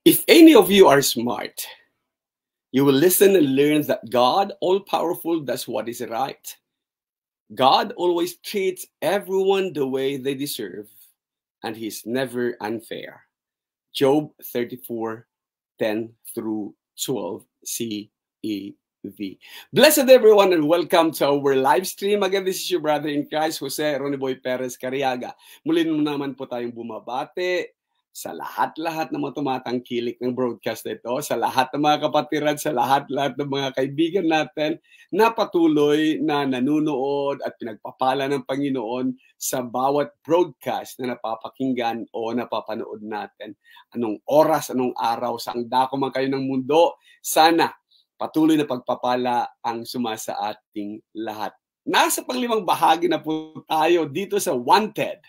If any of you are smart, you will listen and learn that God, all-powerful, does what is right. God always treats everyone the way they deserve, and He's never unfair. Job 34:10 through 12 CEV. Blessed everyone and welcome to our live stream. Again, this is your brother in Christ, Jose Roniboy Perez Cariaga. Muli naman po tayong bumabate sa lahat-lahat ng mga tumatangkilik ng broadcast nito, sa lahat ng mga kapatiran, sa lahat-lahat ng mga kaibigan natin na patuloy na nanunood at pinagpapala ng Panginoon sa bawat broadcast na napapakinggan o napapanood natin. Anong oras, anong araw, saang dako man kayo ng mundo, sana patuloy na pagpapala ang sumasa ating lahat. Nasa panglimang bahagi na po tayo dito sa Wanted,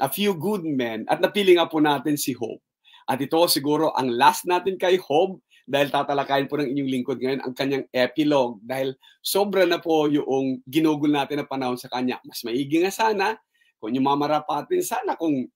A Few Good Men, at napili nga po natin si Job. At ito siguro ang last natin kay Job dahil tatalakayin po ng inyong lingkod ngayon ang kanyang epilogue dahil sobra na po yung ginugol natin na panahon sa kanya. Mas maigi nga sana kung yung mamarapatin, sana kung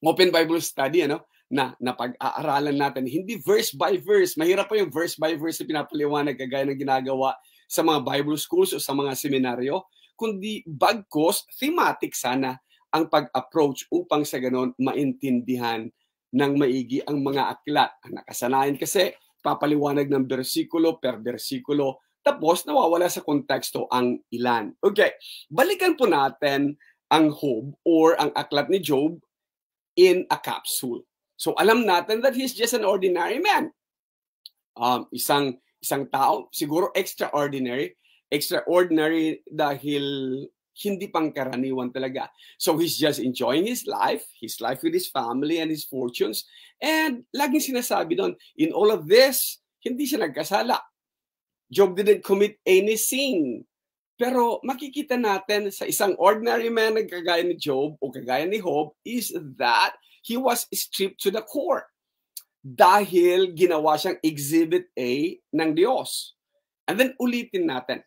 open Bible study, na pag-aaralan natin, hindi verse by verse. Mahirap pa yung verse by verse na pinapaliwanag kagaya ng ginagawa sa mga Bible schools o sa mga seminaryo, kundi bagkos, thematic sana ang pag-approach upang sa ganon maintindihan ng maigi ang mga aklat. Ang nakasanayan kasi, papaliwanag ng bersikulo per bersikulo, tapos nawawala sa konteksto ang ilan. Okay, balikan po natin ang Job or ang aklat ni Job in a capsule. So alam natin that he's just an ordinary man. Isang tao, siguro extraordinary dahil hindi pangkaraniwan talaga. So he's just enjoying his life with his family and his fortunes. And laging sinasabi doon, in all of this, hindi siya nagkasala. Job didn't commit any sin. Pero makikita natin sa isang ordinary man na kagaya ni Job o kagaya ni Job is that he was stripped to the core dahil ginawa siyang exhibit A ng Diyos. And then ulitin natin,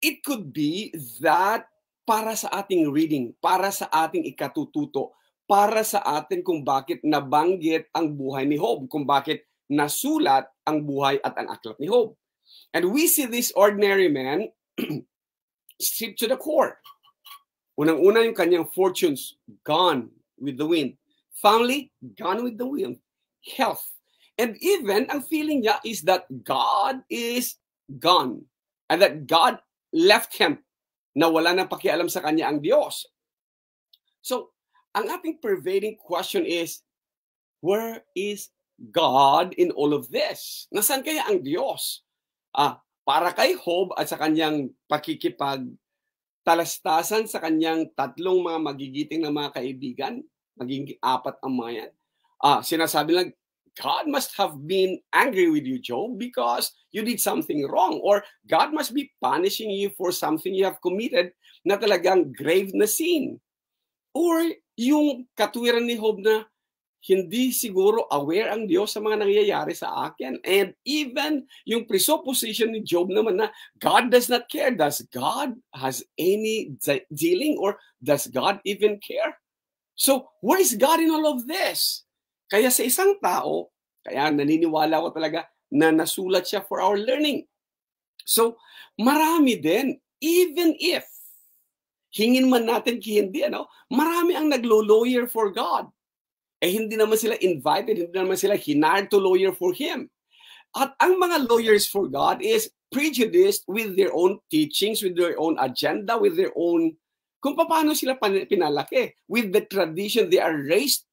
it could be that para sa ating reading, para sa ating ikatututo, para sa atin kung bakit nabanggit ang buhay ni Job, kung bakit nasulat ang buhay at ang aklat ni Job. And we see this ordinary man stripped to the core. Unang-una yung kanyang fortunes, gone with the wind. Family, gone with the wind. Health. And even, ang feeling niya is that God is gone. And that God left him na wala nang pakialam sa kanya ang Diyos. So, ang ating pervading question is, where is God in all of this? Nasaan kaya ang Diyos? Para kay Job at sa kanyang pakikipagtalastasan sa kanyang tatlong mga magigiting na mga kaibigan, maging 4 ang mga yan, sinasabi lang, God must have been angry with you, Job, because you did something wrong. Or God must be punishing you for something you have committed na talagang grave na sin. Or yung katwiran ni Job na hindi siguro aware ang Diyos sa mga nangyayari sa akin. And even yung presupposition ni Job naman na God does not care. Does God has any dealing or does God even care? So, where is God in all of this? Kaya sa isang tao, kaya naniniwala ko talaga na nasulat siya for our learning. So, marami din, even if, hingin man natin hindi, marami ang naglo-lawyer for God. Hindi naman sila invited, hindi naman sila hired to lawyer for Him. At ang mga lawyers for God is prejudiced with their own teachings, with their own agenda, with their own, kung paano sila pinalaki, with the tradition they are raised.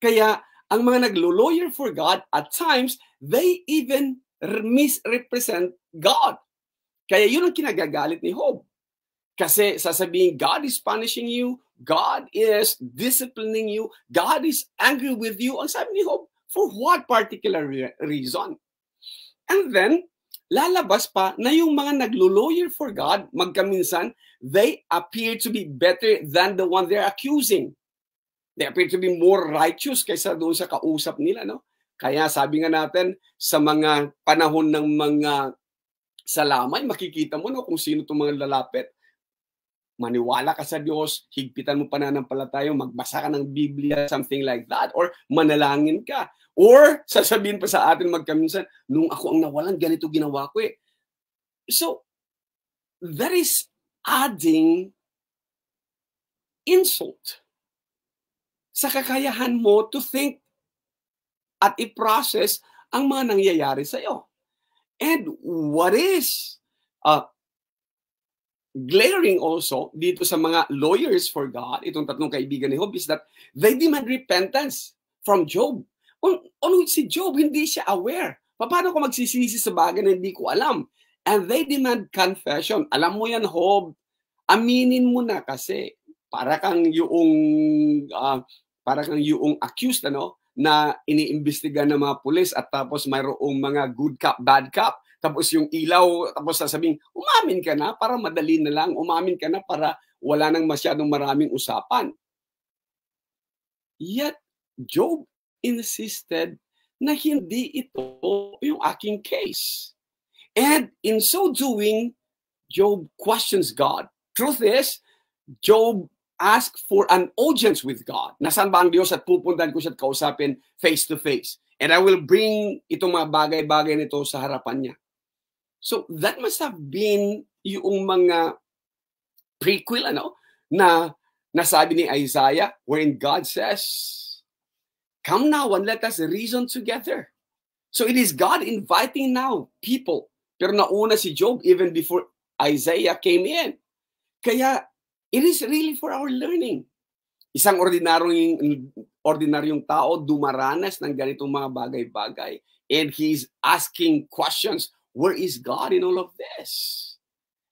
Kaya, ang mga naglo-lawyer for God, at times, they even misrepresent God. Kaya yun ang kinagagalit ni Job. Kasi sasabihin, God is punishing you, God is disciplining you, God is angry with you. Ang sabi ni Job, for what particular reason? And then, lalabas pa na yung mga naglo-lawyer for God, magkaminsan, they appear to be better than the one they're accusing. They appear to be more righteous kaysa doon sa kausap nila, Kaya sabi nga natin, sa mga panahon ng mga salamay, makikita mo kung sino itong mga lalapit. maniwala ka sa Diyos, higpitan mo pananampalataya, magbasa ka ng Biblia, something like that, or manalangin ka. Or sasabihin pa sa atin magkaminsan, nung ako ang nawalan, ganito ginawa ko eh. So, that is adding insult sa kakayahan mo to think at i-process ang mga nangyayari sa'yo. And what is glaring also dito sa mga lawyers for God, itong tatlong kaibigan ni Job, is that they demand repentance from Job. Si Job, hindi siya aware. Paano ko magsisisi sa bagay na hindi ko alam? And they demand confession. Alam mo yan, Job, aminin mo na kasi para kang yung accused na iniimbestiga ng mga pulis at tapos mayroong mga good cop, bad cop. Tapos yung ilaw, tapos sasabing, umamin ka na para madali na lang. Umamin ka na para wala nang masyadong maraming usapan. Yet, Job insisted na hindi ito yung aking case. And in so doing, Job questions God. Truth is, Job asked for an audience with God. Nasaan ba ang Diyos at pupuntahan ko siya at kausapin face to face. And I will bring itong mga bagay-bagay nito sa harapan niya. So that must have been yung mga prequel na nasabi ni Isaiah wherein God says, "Come now and let us reason together." So it is God inviting now people. Pero nauna si Job even before Isaiah came in. Kaya it is really for our learning. Isang ordinaryong tao dumaranas ng ganitong mga bagay-bagay and he's asking questions. Where is God in all of this?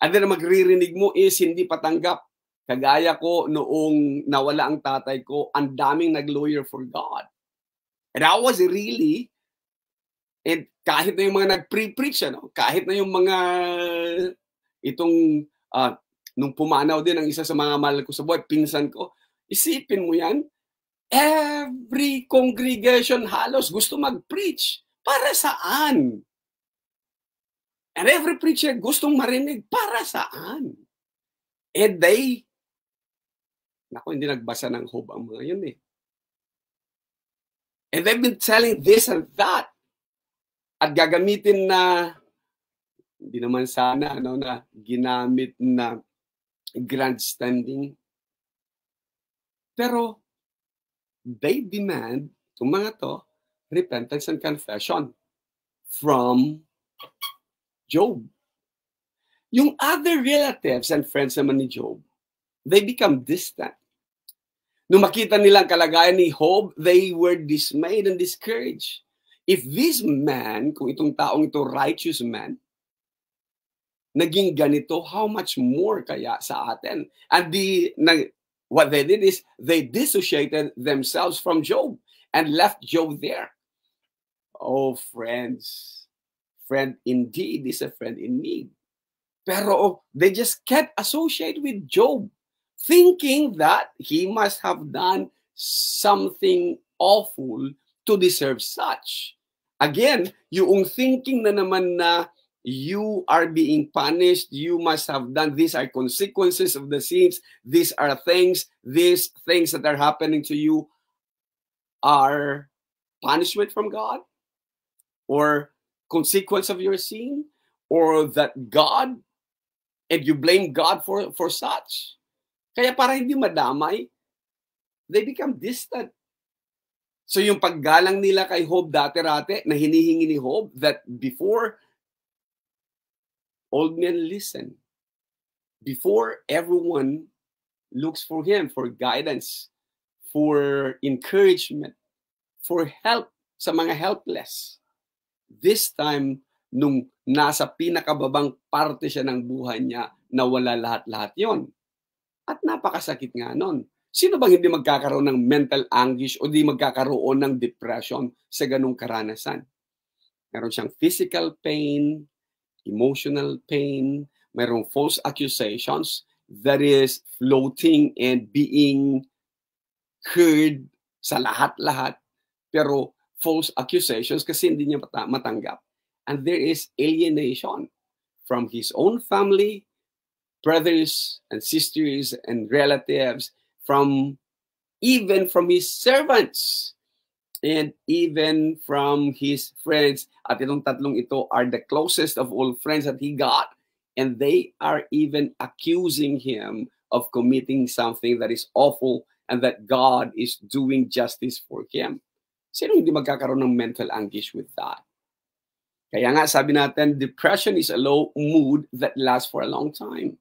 And then magririnig mo is hindi patanggap. Kagaya ko noong nawala ang tatay ko, ang daming nag-lawyer for God. And I was really, and kahit na yung mga nag-pre-preach, kahit na yung mga nung pumanaw din ang isa sa mga mahal ko sa buhay, pinsan ko, isipin mo yan, every congregation halos gusto mag-preach. Para saan? And every preacher gustong marinig, para saan? And hindi nagbasa ng Job ang mga yun eh. And they've been telling this and that. At gagamitin na, hindi naman sana, na ginamit na grandstanding. Pero, they demand, itong mga to, repentance and confession from Job. Yung other relatives and friends naman ni Job, they become distant. Nung makita nilang kalagayan ni Job, they were dismayed and discouraged. If this man, kung itong taong ito, righteous man, naging ganito, how much more kaya sa atin? And what they did is, they dissociated themselves from Job and left Job there. Oh, friends. Friend indeed is a friend in need. Pero they just can't associate with Job, thinking that he must have done something awful to deserve such. Again, yung thinking na naman na you are being punished, you must have done, these are consequences of the sins, these things that are happening to you are punishment from God, or consequence of your sin, or that God, and you blame God for such. Kaya para hindi madamay, they become distant. So yung paggalang nila kay Job dati-rate, na hinihingi ni Job, that before old men listen, before everyone looks for him, for guidance, for encouragement, for help sa mga helpless. This time, nung nasa pinakababang parte siya ng buhay niya, nawala lahat-lahat yon. At napakasakit nga nun. Sino bang hindi magkakaroon ng mental anguish o di magkakaroon ng depression sa ganung karanasan? Meron siyang physical pain, emotional pain, mayroong false accusations that is floating and being heard sa lahat-lahat, pero false accusations kasi hindi niya matanggap. And there is alienation from his own family, brothers and sisters and relatives, even from his servants, and even from his friends. At itong tatlong ito are the closest of all friends that he got, and they are even accusing him of committing something that is awful and that God is doing justice for him. Sino hindi magkakaroon ng mental anguish with that? Kaya nga sabi natin, depression is a low mood that lasts for a long time,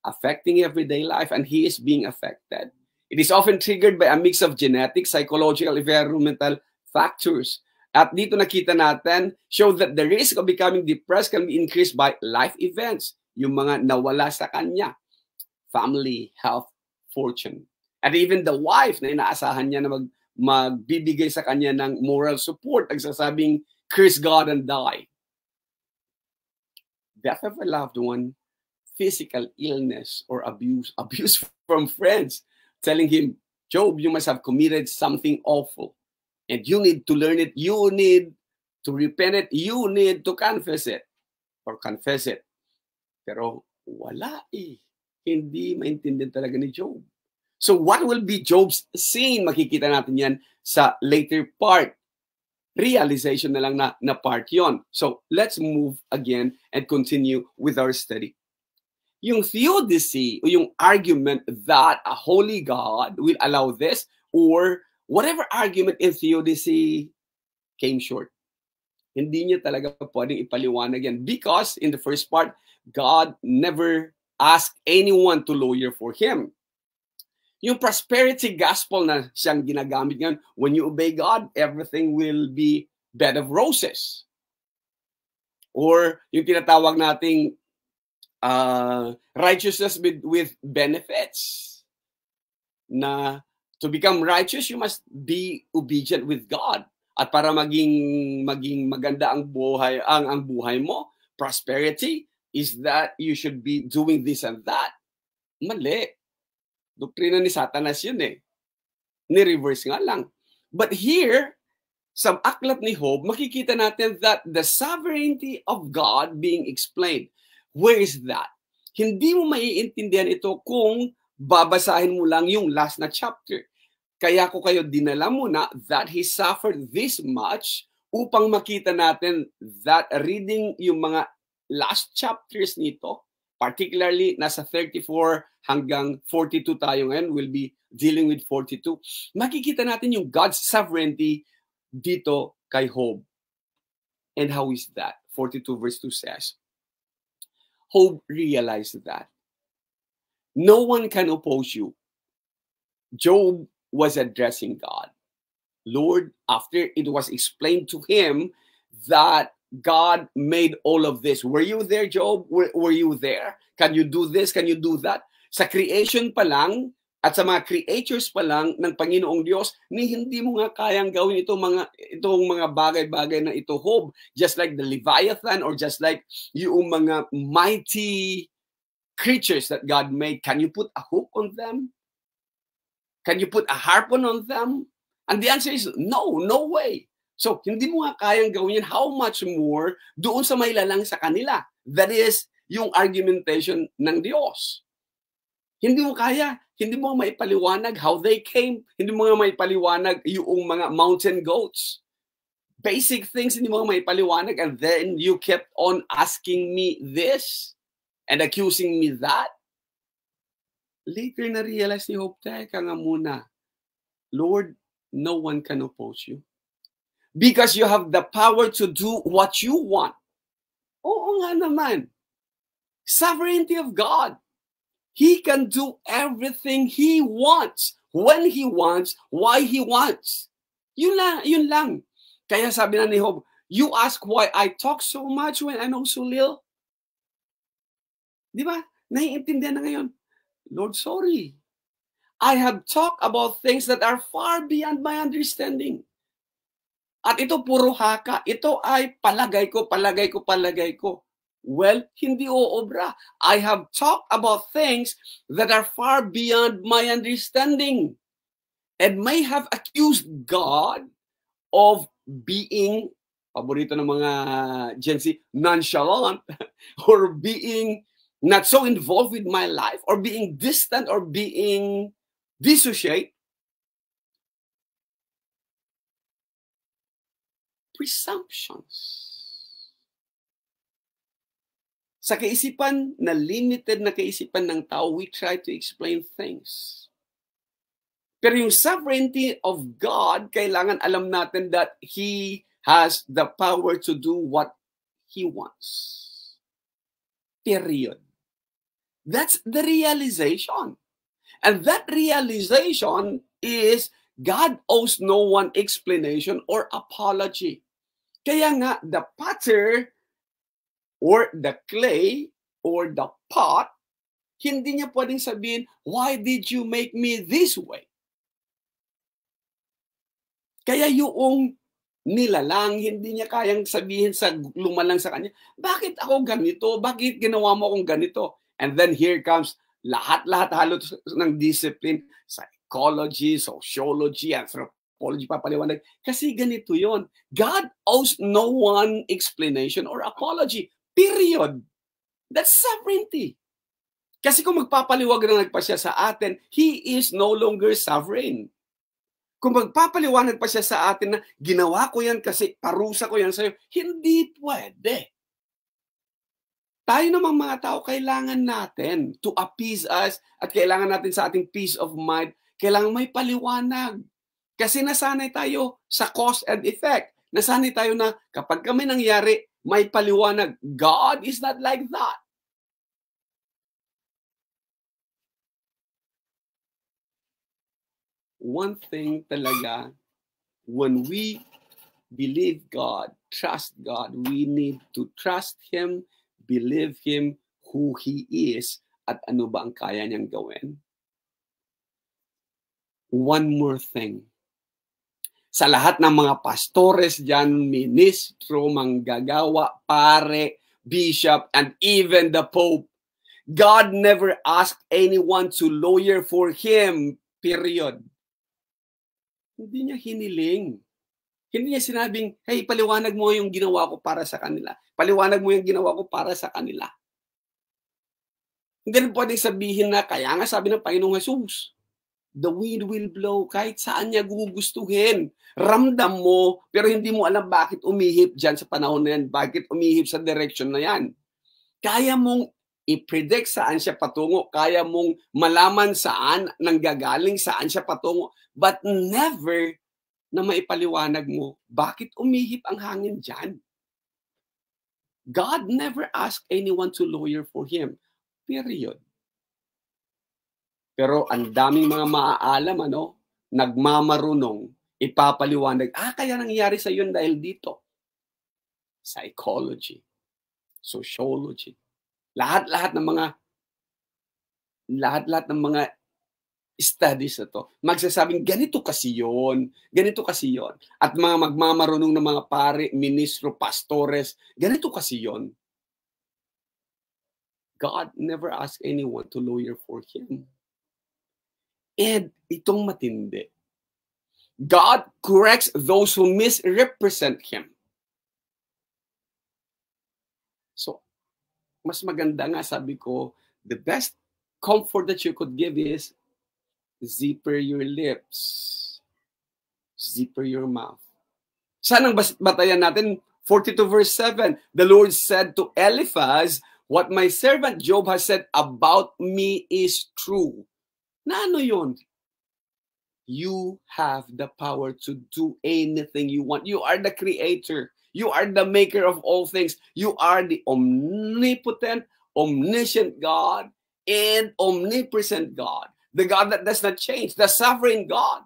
affecting everyday life, and he is being affected. It is often triggered by a mix of genetic, psychological, environmental factors. At dito nakita natin, show that the risk of becoming depressed can be increased by life events, yung mga nawala sa kanya, family, health, fortune. At even the wife na inaasahan niya na magbibigay sa kanya ng moral support, nagsasabing, curse God and die. Death of a loved one, physical illness or abuse from friends, telling him, Job, you must have committed something awful. And you need to learn it. You need to repent it. You need to confess it. Or confess it. Pero wala eh. Hindi maintindihan talaga ni Job. So what will be Job's scene? Makikita natin yan sa later part. Realization na lang na part yon. So let's move again and continue with our study. Yung theodicy o yung argument that a holy God will allow this, or whatever argument in theodicy came short. Hindi niya talaga pwedeng ipaliwanag yan because in the first part, God never asked anyone to lawyer for him. Yung prosperity gospel na siyang ginagamit ngayon, when you obey God, everything will be bed of roses. Or yung tinatawag nating righteousness with benefits. Na to become righteous, you must be obedient with God. At para maging maganda ang buhay mo, prosperity is that you should be doing this and that. Mali. Doktrina ni Satanas yun eh. Ni-reverse nga lang. But here, sa aklat ni Job, makikita natin that the sovereignty of God being explained. Where is that? Hindi mo maiintindihan ito kung babasahin mo lang yung last na chapter. Kaya ko kayo dinala muna that he suffered this much upang makita natin that reading yung mga last chapters nito, particularly nasa 34 hanggang 42 tayo ngayon, we'll be dealing with 42. Makikita natin yung God's sovereignty dito kay Job. And how is that? 42 verse 2 says, Job realized that no one can oppose you. Job was addressing God. Lord, after it was explained to him that God made all of this. Were you there, Job? Were you there? Can you do this? Can you do that? Sa creation pa lang, at sa mga creatures pa lang ng Panginoong Diyos, hindi mo nga kayang gawin itong mga bagay-bagay na ito, Job. Just like the Leviathan or just like yung mga mighty creatures that God made. Can you put a hook on them? Can you put a harpoon on them? And the answer is no way. So, hindi mo nga kayang gawin yan. How much more doon sa may lalang sa kanila? That is yung argumentation ng Diyos. Hindi mo kaya, hindi mo maipaliwanag how they came, hindi mo maipaliwanag yung mga mountain goats. Basic things hindi mo maipaliwanag, and then you kept on asking me this and accusing me that. Later na-realize ni Job, teka nga muna, Lord, no one can oppose you. Because you have the power to do what you want. Oo nga naman. Sovereignty of God. He can do everything He wants, when He wants, why He wants. Yun lang. Kaya sabi na ni Job, you ask why I talk so much when I know so little? Di ba? Naiintindihan na ngayon. Lord, sorry. I have talked about things that are far beyond my understanding. At ito puro haka. Ito ay palagay ko. Well, hindi oobra. I have talked about things that are far beyond my understanding and may have accused God of being, paborito ng mga Gen Z, nonchalant or being not so involved with my life, or being distant, or being dissociate. Presumptions. Sa kaisipan na limited na kaisipan ng tao, we try to explain things. Pero yung sovereignty of God, kailangan alam natin that He has the power to do what He wants. Period. That's the realization. And that realization is God owes no one explanation or apology. Kaya nga, the potter or the clay or the pot, hindi niya pwedeng sabihin, why did you make me this way? Kaya yung nilalang, hindi niya kayang sabihin sa lumalang sa kanya, bakit ako ganito? Bakit ginawa mo akong ganito? And then here comes lahat-lahat halos ng discipline, psychology, sociology, anthropology, papaliwanag. Kasi ganito yon. God owes no one explanation or apology. Period. That's sovereignty. Kasi kung magpapaliwanag pa siya sa atin, He is no longer sovereign. Kung magpapaliwanag pa siya sa atin na ginawa ko yan kasi parusa ko yan sa'yo, hindi pwede. Tayo namang mga tao, kailangan natin to appease us at kailangan natin sa ating peace of mind, kailangan may paliwanag. Kasi nasanay tayo sa cause and effect. Nasanay tayo na kapag kami nangyari, may paliwanag. God is not like that. One thing talaga, when we believe God, trust God, we need to trust Him, believe Him who He is, at ano ba ang kaya niyang gawin. One more thing. Sa lahat ng mga pastores dyan, ministro, manggagawa, pare, bishop, and even the Pope, God never asked anyone to lawyer for Him, period. Hindi niya hiniling. Hindi niya sinabing, hey, paliwanag mo yung ginawa ko para sa kanila. Paliwanag mo yung ginawa ko para sa kanila. Hindi rin pwedeng sabihin na, kaya nga sabi ng Panginoong Jesus, the wind will blow kahit saan niya gugustuhin. Ramdam mo, pero hindi mo alam bakit umihip dyan sa panahon na yan, bakit umihip sa direction na yan. Kaya mong i-predict saan siya patungo, kaya mong malaman saan nanggagaling, saan siya patungo, but never na maipaliwanag mo, bakit umihip ang hangin dyan? God never asked anyone to lawyer for Him. Period. Pero ang daming mga maaalam, nagmamarunong, ipapaliwanag, kaya nangyari sa yun dahil dito. Psychology, sociology, lahat-lahat ng mga studies na to, magsasabing ganito kasi yon. At mga magmamarunong ng mga pare, ministro, pastores, ganito kasi yon. God never asked anyone to lawyer for Him. And itong matindi, God corrects those who misrepresent Him. So, mas maganda nga, sabi ko, the best comfort that you could give is zipper your lips. Zipper your mouth. Saan ang batayan natin? 42 verse 7. The Lord said to Eliphaz, what my servant Job has said about me is true. Na ano yun? You have the power to do anything you want. You are the creator. You are the maker of all things. You are the omnipotent, omniscient God, and omnipresent God. The God that does not change. The sovereign God.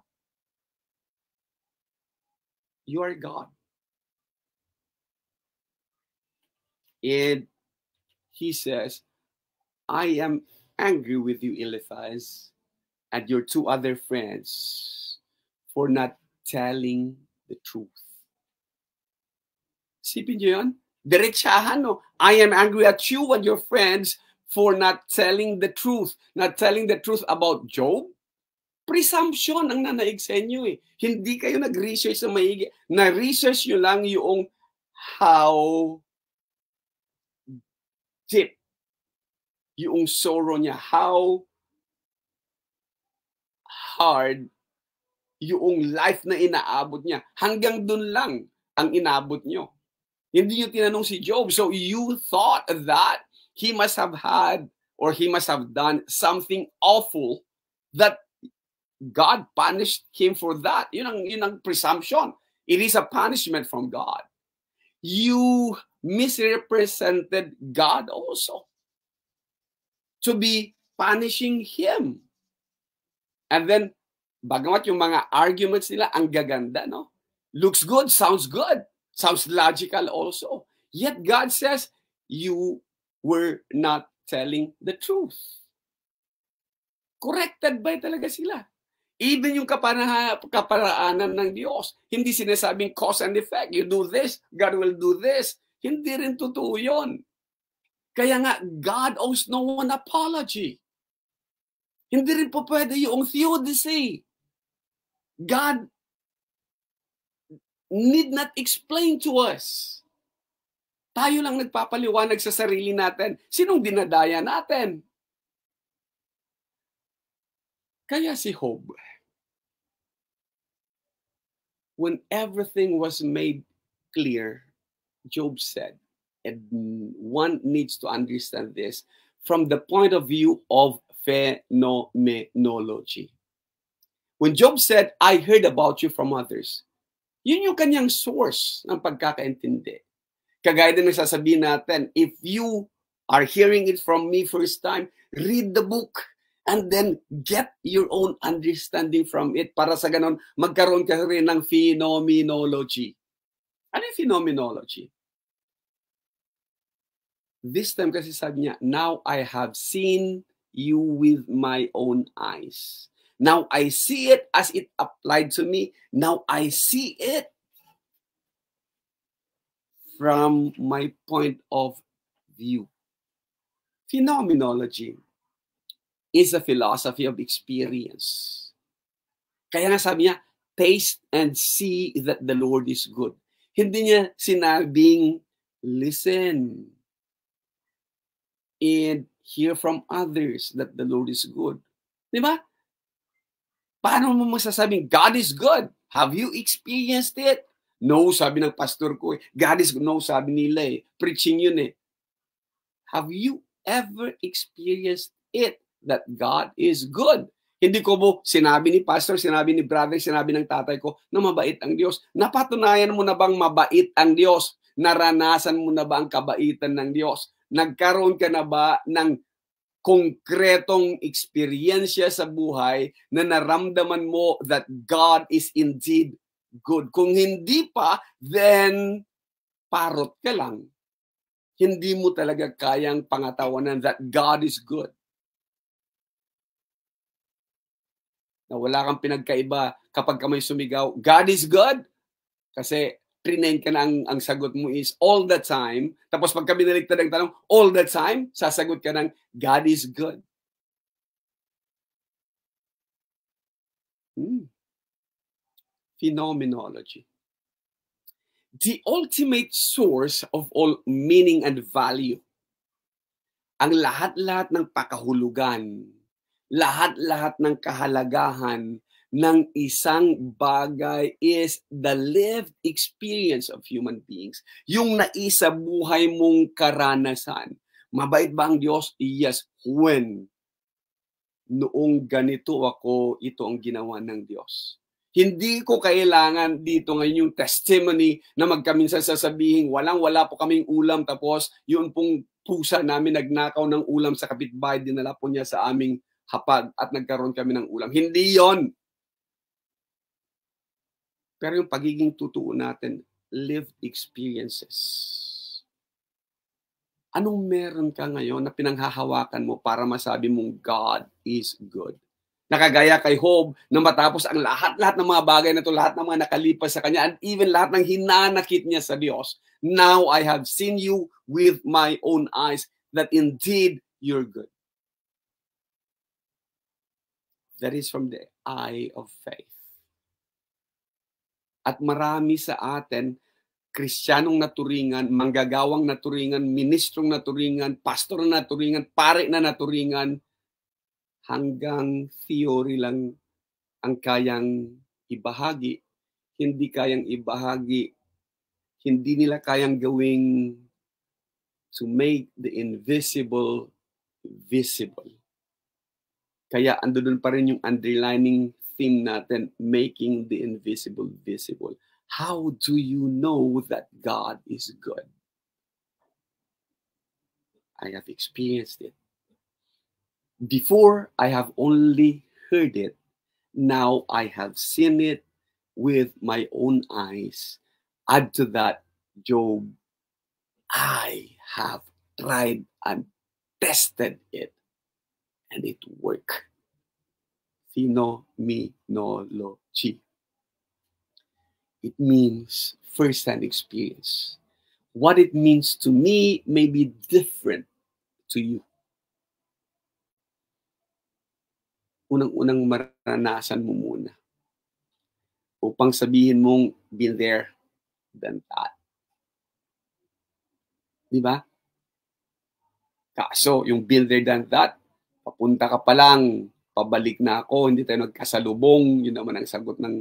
You are God. And He says, I am angry with you, Eliphaz, and your two other friends for not telling the truth. Sipin niyo yun? Diretsahan, no? I am angry at you and your friends for not telling the truth. Not telling the truth about Job. Presumption ang nanaig sa inyo eh. Hindi kayo nag-research sa maigi. Na-research nyo lang yung how deep yung sorrow niya, how hard yung life na inaabot niya. Hanggang dun lang ang inabot niyo. Hindi niyo tinanong si Job. So you thought that he must have had or he must have done something awful that God punished him for that. Yun ang presumption. It is a punishment from God. You misrepresented God also to be punishing him. And then, bagamat yung mga arguments nila, ang gaganda, no? Looks good, sounds logical also. Yet God says, you were not telling the truth. Corrected by talaga sila. Even yung kaparaanan ng Diyos, hindi sinasabing cause and effect. You do this, God will do this. Hindi rin totoo yun. Kaya nga, God owes no one apology. Hindi rin po pwede yung theodicy. God need not explain to us. Tayo lang nagpapaliwanag sa sarili natin. Sinong dinadaya natin? Kaya si Job, when everything was made clear, Job said, and one needs to understand this from the point of view of phenomenology. When Job said, I heard about you from others, yun yung kanyang source ng pagkakaintindi. Kagaya din nagsasabihin natin, if you are hearing it from me first time, read the book and then get your own understanding from it para sa ganon magkaroon ka rin ng phenomenology. Ano yung phenomenology? This time kasi sabi niya, now I have seen you with my own eyes. Now I see it as it applied to me. Now I see it from my point of view. Phenomenology is a philosophy of experience. Kaya nga sabi niya, taste and see that the Lord is good. Hindi niya sinabing, listen and hear from others that the Lord is good. Di ba? Paano mo masasabing, God is good? Have you experienced it? No, sabi ng pastor ko. God is good. No, sabi nila eh. Preaching yun eh. Have you ever experienced it? That God is good. Hindi ko mo sinabi ni pastor, sinabi ni brother, sinabi ng tatay ko na mabait ang Diyos. Napatunayan mo na bang mabait ang Diyos? Naranasan mo na ba ang kabaitan ng Diyos? Nagkaroon ka na ba ng konkretong eksperyensya sa buhay na naramdaman mo that God is indeed good? Kung hindi pa, then parot ka lang. Hindi mo talaga kayang pangatawanan that God is good. Na wala kang pinagkaiba kapag ka may sumigaw, God is good. Kasi trinain ka na ang sagot mo is all the time. Tapos pagka binaligtad ang tanong, all the time, sasagot ka ng God is good. Phenomenology. The ultimate source of all meaning and value. Ang lahat-lahat ng pakahulugan, lahat-lahat ng kahalagahan ng isang bagay is the lived experience of human beings. Yung naisabuhay mong karanasan. Mabait ba ang Diyos? Yes. When? Noong ganito ako, ito ang ginawa ng Diyos. Hindi ko kailangan dito ngayon yung testimony na magkaminsan sasabihin, walang-wala po kaming ulam, tapos yun pong pusa namin nagnakaw ng ulam sa kapitbahay, dinala po niya sa aming hapag at nagkaroon kami ng ulam. Hindi yon. Pero yung pagiging totoo natin, lived experiences. Anong meron ka ngayon na pinanghahawakan mo para masabi mong God is good? Nakagaya kay Job na matapos ang lahat-lahat ng mga bagay na ito, lahat ng mga nakalipas sa kanya, and even lahat ng hinanakit niya sa Diyos, now I have seen you with my own eyes that indeed you're good. That is from the eye of faith. At marami sa atin Kristiyanong naturingan, manggagawang naturingan, ministrong naturingan, pastor na naturingan, pare na naturingan, hanggang theory lang ang kayang ibahagi. Hindi kayang ibahagi, hindi nila kayang gawing to make the invisible visible. Kaya andun pa rin yung underlining theme natin, making the invisible visible. How do you know that God is good? I have experienced it. Before, I have only heard it. Now, I have seen it with my own eyes. Add to that, Job, I have tried and tested it, and it worked. Phenomenology. It means first-hand experience. What it means to me may be different to you. Unang-unang maranasan mo muna upang sabihin mong been there, done that. Di ba? Kaso, yung been there, done that, papunta ka pa lang, pabalik na ako, hindi tayo nagkasalubong, yun naman ang sagot ng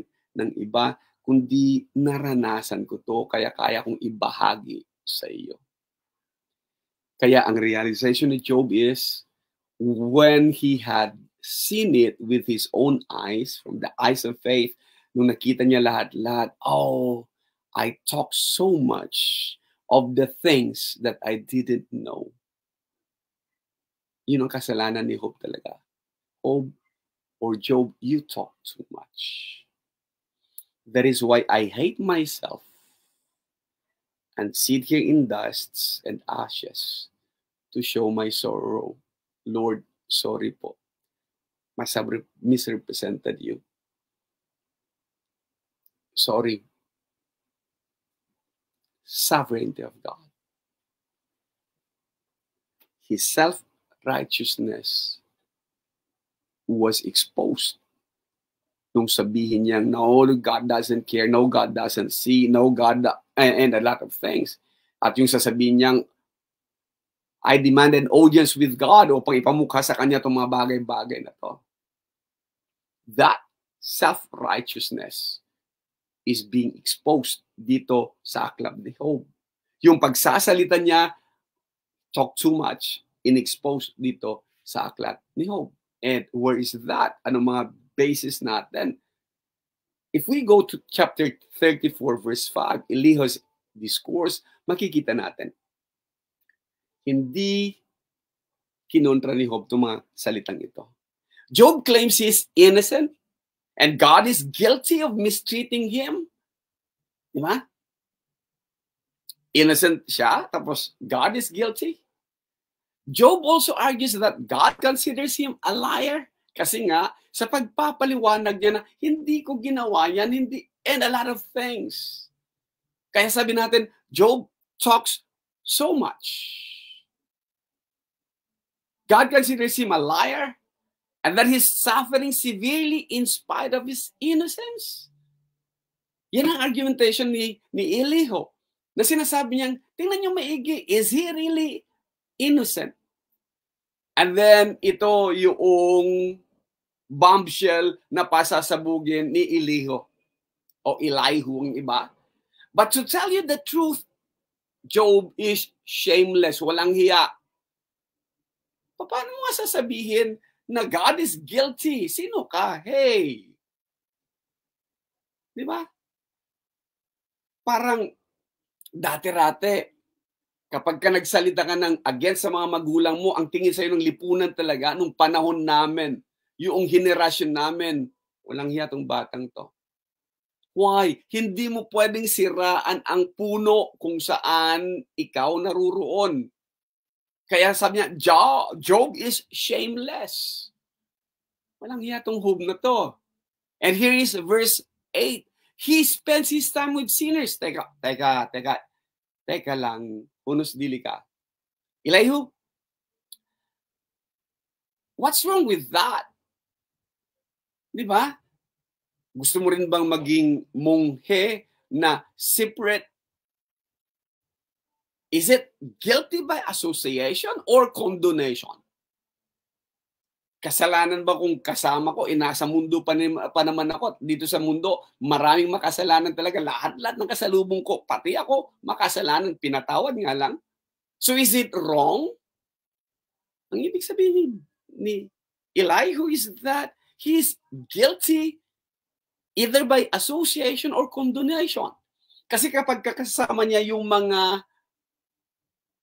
iba, kundi naranasan ko to, kaya kaya kong ibahagi sa iyo. Kaya ang realization ni Job is, when he had seen it with his own eyes, from the eyes of faith, nung nakita niya lahat-lahat, oh, I talk so much of the things that I didn't know. Yun ang kasalanan ni Job talaga. Job, you talk too much. That is why I hate myself and sit here in dusts and ashes to show my sorrow. Lord, sorry po. Misrepresented you. Sorry. Sovereignty of God. His self-righteousness was exposed. Nung sabihin niya, no, God doesn't care, no, God doesn't see, no, God, and a lot of things. At yung sasabihin niyang, I demand an audience with God upang ipamukha sa kanya itong mga bagay-bagay na to. That self-righteousness is being exposed dito sa aklat ni Job. Yung pagsasalita niya, talk too much, in-expose dito sa aklat ni Job. And where is that? Anong mga basis natin? If we go to chapter 34 verse 5, Elihu's discourse, makikita natin. Hindi kinontra ni Job itong mga salitang ito. Job claims he is innocent and God is guilty of mistreating him. Di ba? Innocent siya, tapos God is guilty. Job also argues that God considers him a liar. Kasi nga, sa pagpapaliwanag niya na, hindi ko ginawa yan, hindi, and a lot of things. Kaya sabi natin, Job talks so much. God considers him a liar, and that he's suffering severely in spite of his innocence. Yan ang argumentation ni Elihu, na sinasabi niyang, tingnan niyo maigi, is he really innocent? And then, ito yung bombshell na pasasabugin ni Elihu o Elihu ang iba. But to tell you the truth, Job is shameless, walang hiya. Paano mo sasabihin na God is guilty? Sino ka? Hey! Di ba? Parang dati-rate, kapag ka nagsalita ka ng against sa mga magulang mo, ang tingin sa'yo ng lipunan talaga, nung panahon namin, yung henerasyon namin, walang hiya tong batang to. Why? Hindi mo pwedeng siraan ang puno kung saan ikaw naruroon. Kaya sabi niya, Job is shameless. Walang hiya tong Job na to. And here is verse 8. He spends his time with sinners. Teka lang. Unos dili ka. Elihu, what's wrong with that? Di ba? Gusto mo rin bang maging monghe na separate Is it guilty by association or condonation? Kasalanan ba kung kasama ko, nasa mundo pa naman ako, dito sa mundo, maraming makasalanan talaga, lahat-lahat ng kasalubong ko, pati ako, makasalanan, pinatawad nga lang. So is it wrong? Ang ibig sabihin ni Elihu is that he is guilty either by association or condonation. Kasi kapag kasama niya yung mga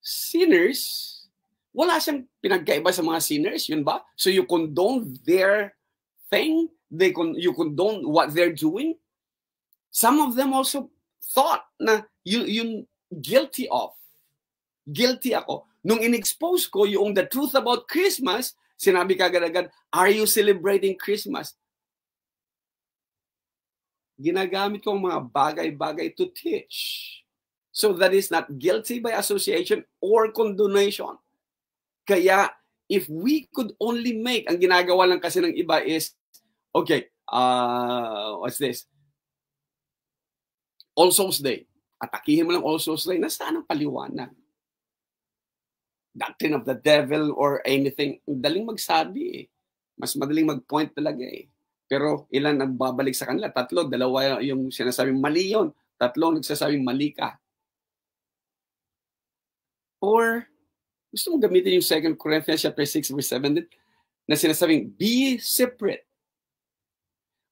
sinners, wala siyang pinagkaiba sa mga sinners, yun ba? So you condone their thing, you condone what they're doing. Some of them also thought na yun guilty of. Guilty ako. Nung in-expose ko yung the truth about Christmas, sinabi kagad-agad, are you celebrating Christmas? Ginagamit ko ang mga bagay-bagay to teach. So that is not guilty by association or condonation. Kaya, if we could only make, ang ginagawa lang kasi ng iba is, okay, what's this? All Souls Day. Atakihin mo lang All Souls Day, nasaan ang paliwanag? Doctrine of the devil or anything, daling magsabi eh. Mas madaling mag-point talaga eh. Pero ilan nagbabalik sa kanila? 3, 2 yung sinasabing mali yun. 3 nagsasabing mali ka. Or, gusto mong gamitin yung 2 Corinthians chapter 6 verse 7 na sinasabing, be separate.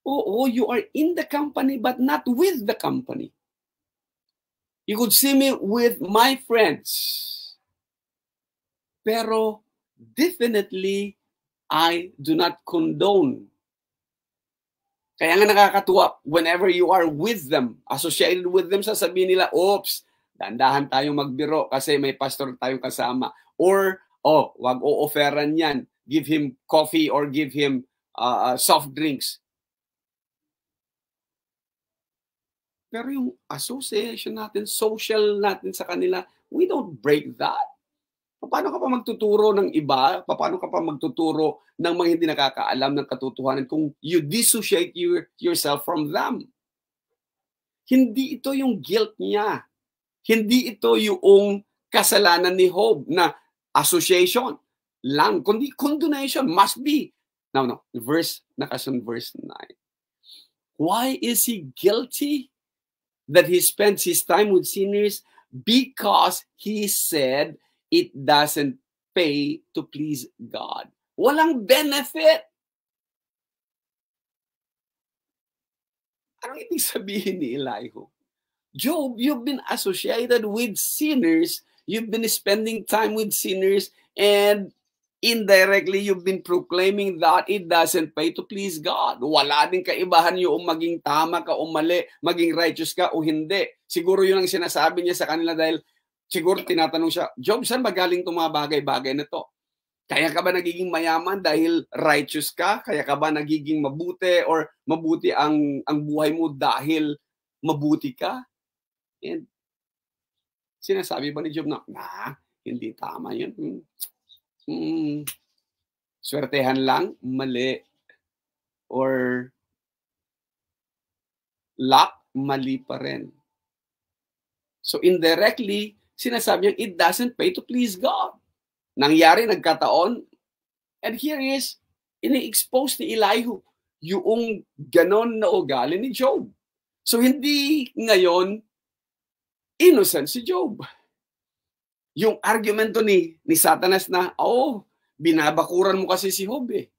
Oo, you are in the company but not with the company. You could see me with my friends. Pero, definitely, I do not condone. Kaya nga nakakatuwa, whenever you are with them, associated with them, sasabihin nila, oops, dandahan tayong magbiro kasi may pastor tayong kasama. Or, wag o-offeran yan. Give him coffee or give him soft drinks. Pero yung association natin, social natin sa kanila, we don't break that. Paano ka pa magtuturo ng iba? Paano ka pa magtuturo ng mga hindi nakakaalam ng katotohanan kung you dissociate yourself from them? Hindi ito yung guilt niya. Hindi ito yung kasalanan ni Job na association lang, kundi condonation must be. Now, verse 9. Why is he guilty that he spends his time with sinners? Because he said it doesn't pay to please God. Walang benefit. Anong ibig sabihin ni Elihu? Job, you've been associated with sinners, you've been spending time with sinners, and indirectly, you've been proclaiming that it doesn't pay to please God. Wala din kaibahan yung maging tama ka o mali, maging righteous ka o hindi. Siguro yun ang sinasabi niya sa kanila dahil siguro tinatanong siya, Job, saan ba galing itong mga bagay-bagay na to? Kaya ka ba nagiging mayaman dahil righteous ka? Kaya ka ba nagiging mabuti or mabuti ang buhay mo dahil mabuti ka? And sinasabi ba ni Job na, hindi tama yun. Swertehan lang, mali. Or luck, mali pa rin. So indirectly, sinasabi niya, it doesn't pay to please God. Nangyari, nagkataon, and here is, ini-expose ni Elihu yung ganon na ugali ni Job. So hindi ngayon, innocent si Job. Yung argumento ni Satanas na, binabakuran mo kasi si Job eh.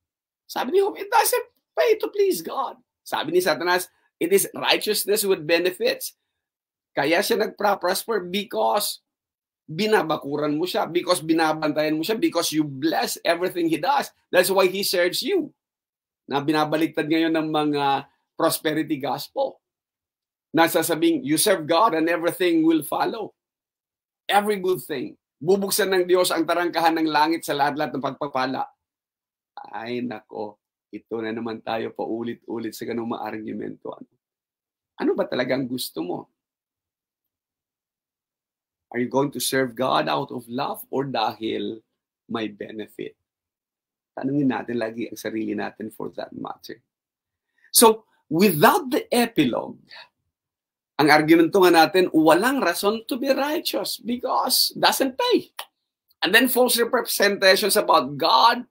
Sabi ni Job, it doesn't pay to please God. Sabi ni Satanas, it is righteousness with benefits. Kaya siya nagprosper because binabakuran mo siya, because binabantayan mo siya, because you bless everything he does. That's why he serves you. Na binabaliktad ngayon ng mga prosperity gospel. Nasasabing, you serve God and everything will follow. Every good thing. Bubuksan ng Diyos ang tarangkahan ng langit sa lahat-lahat ng pagpapala. Ay nako, ito na naman tayo paulit-ulit sa ganung ma-argumento. Ano ba talagang gusto mo? Are you going to serve God out of love or dahil may benefit? Tanungin natin lagi ang sarili natin for that matter. So, without the epilogue, Ang argumento nga natin, walang rason to be righteous because doesn't pay. And then false representations about God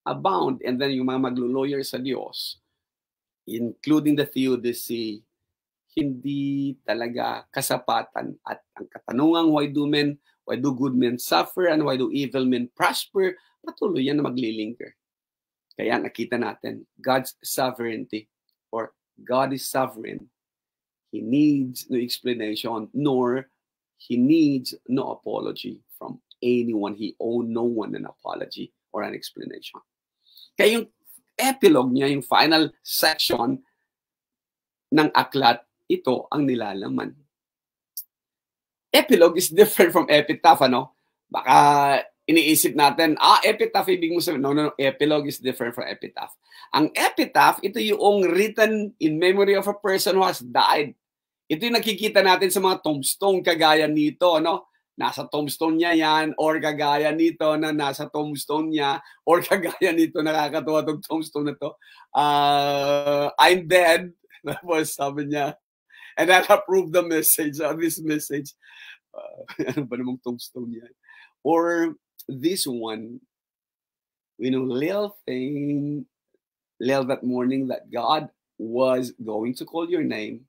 abound. And then yung mga maglo-lawyer sa Diyos, including the theodicy, hindi talaga kasapatan. At ang katanungang, why do good men suffer and why do evil men prosper? Patuloy yan na maglilingker. Kaya nakita natin, God's sovereignty or God is sovereign. He needs no explanation, nor he needs no apology from anyone. He owed no one an apology or an explanation. Kaya yung epilogue niya, yung final section ng aklat, ito ang nilalaman. Epilogue is different from epitaph, ano? Baka iniisip natin, epitaph, ibig mo sabihin, no, epilogue is different from epitaph. Ang epitaph, ito yung written in memory of a person who has died. Ito yung nakikita natin sa mga tombstone, kagaya nito, no? Nasa tombstone niya yan, or kagaya nito na nasa tombstone niya, or kagaya nito, nakakatawa itong tombstone na to. I'm dead, tapos sabi niya, and I approve the message, this message. Ano ba namang tombstone yan? Or this one, little that morning that God was going to call your name.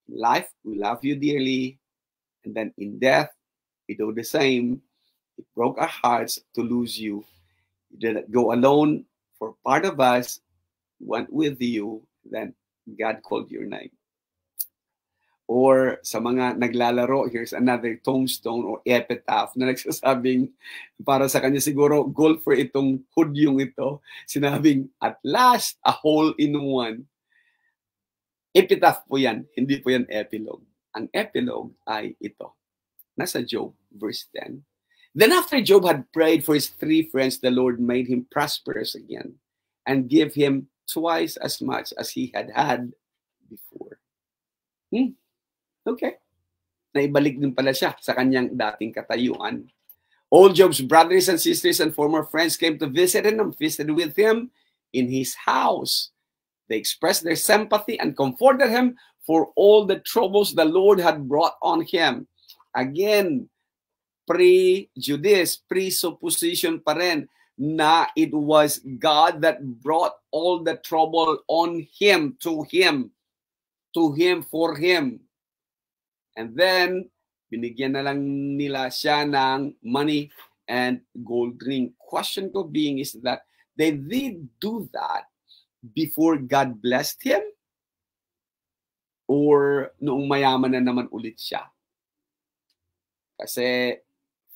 Life, we love you dearly. And then in death, we do the same. It broke our hearts to lose you. You didn't go alone. For part of us went with you. Then God called your name. Or sa mga naglalaro, here's another tombstone or epitaph na nagsasabing, para sa kanya siguro, golfer itong hudyong ito, sinabing, at last, a hole in one. Epitaph po yan, hindi po yan epilogue. Ang epilogue ay ito. Nasa Job, verse 10. Then after Job had prayed for his 3 friends, the Lord made him prosperous again and give him twice as much as he had had before. Okay. Naibalik din pala siya sa kanyang dating katayuan. All Job's brothers and sisters and former friends came to visit him and visited with him in his house. They expressed their sympathy and comforted him for all the troubles the Lord had brought on him. Again, prejudice, presupposition pa rin na it was God that brought all the trouble on him, to him, for him. And then, binigyan na lang nila siya ng money and gold ring. Question ko being is that they did do that before God blessed him? Or noong mayaman na naman ulit siya? Kasi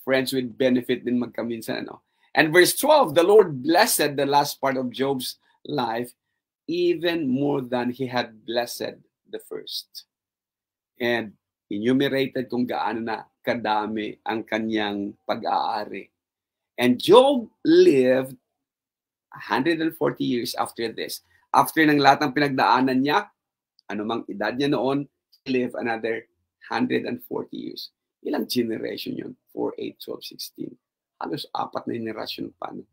friends with benefit din magkaminsan, ano? And verse 12, the Lord blessed the last part of Job's life even more than he had blessed the first. And enumerated kung gaano na kadami ang kanyang pag-aari. And Job lived 140 years after this. After ng lahat ng pinagdaanan niya, anumang edad niya noon, he lived another 140 years. Ilang generation yun? 4, 8, 12, 16. Halos 4 na generation pa. No?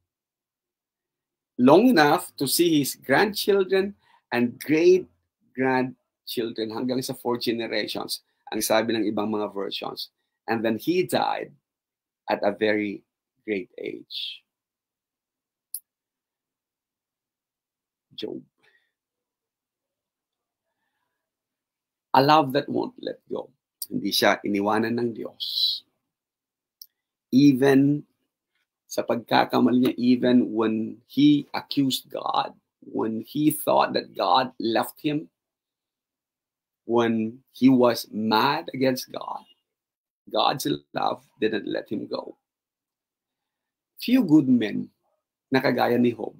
Long enough to see his grandchildren and great-grandchildren hanggang sa 4 generations, ang sabi ng ibang mga versions. And then he died at a very great age. Job. A love that won't let go. Hindi siya iniwanan ng Diyos. Even sa pagkakamali niya, even when he accused God, when he thought that God left him, when he was mad against God, God's love didn't let him go. Few good men na kagaya ni Job,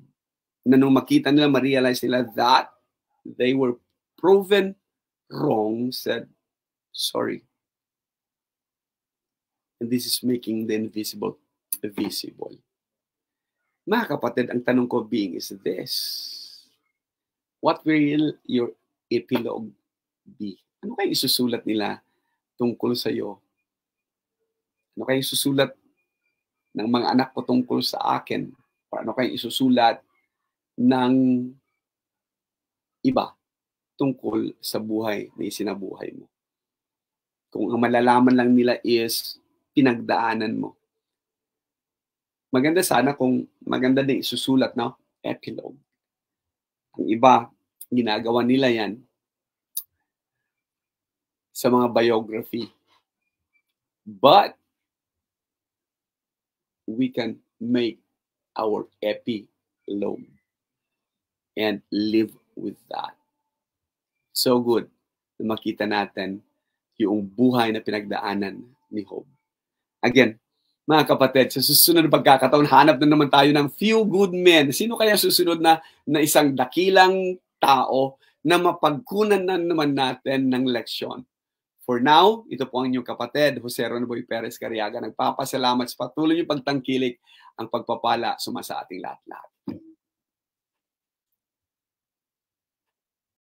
na nung makita nila, ma-realize nila that they were proven wrong, said, sorry. And this is making the invisible visible. Mga kapatid, ang tanong ko being is this. What will your epilogue be? Ano kayo isusulat nila tungkol sa iyo? Ano kayo isusulat ng mga anak ko tungkol sa akin? O ano kayo isusulat ng iba tungkol sa buhay na isinabuhay mo? Kung ang malalaman lang nila is pinagdaanan mo. Maganda sana kung maganda din isusulat, no? Epilogue. Ang iba, ginagawa nila yan sa mga biography. But we can make our epilogue and live with that. So good na makita natin yung buhay na pinagdaanan ni Job. Again, mga kapatid, sa susunod na pagkakataon, hanap na naman tayo ng few good men. Sino kaya susunod na isang dakilang tao na mapagkunan na naman natin ng leksyon? For now, ito po ang inyong kapatid, Jose Ronboy Perez Cariaga. Nagpapasalamat sa patuloy niyong pagtangkilik, ang pagpapala suma sa ating lahat-lahat.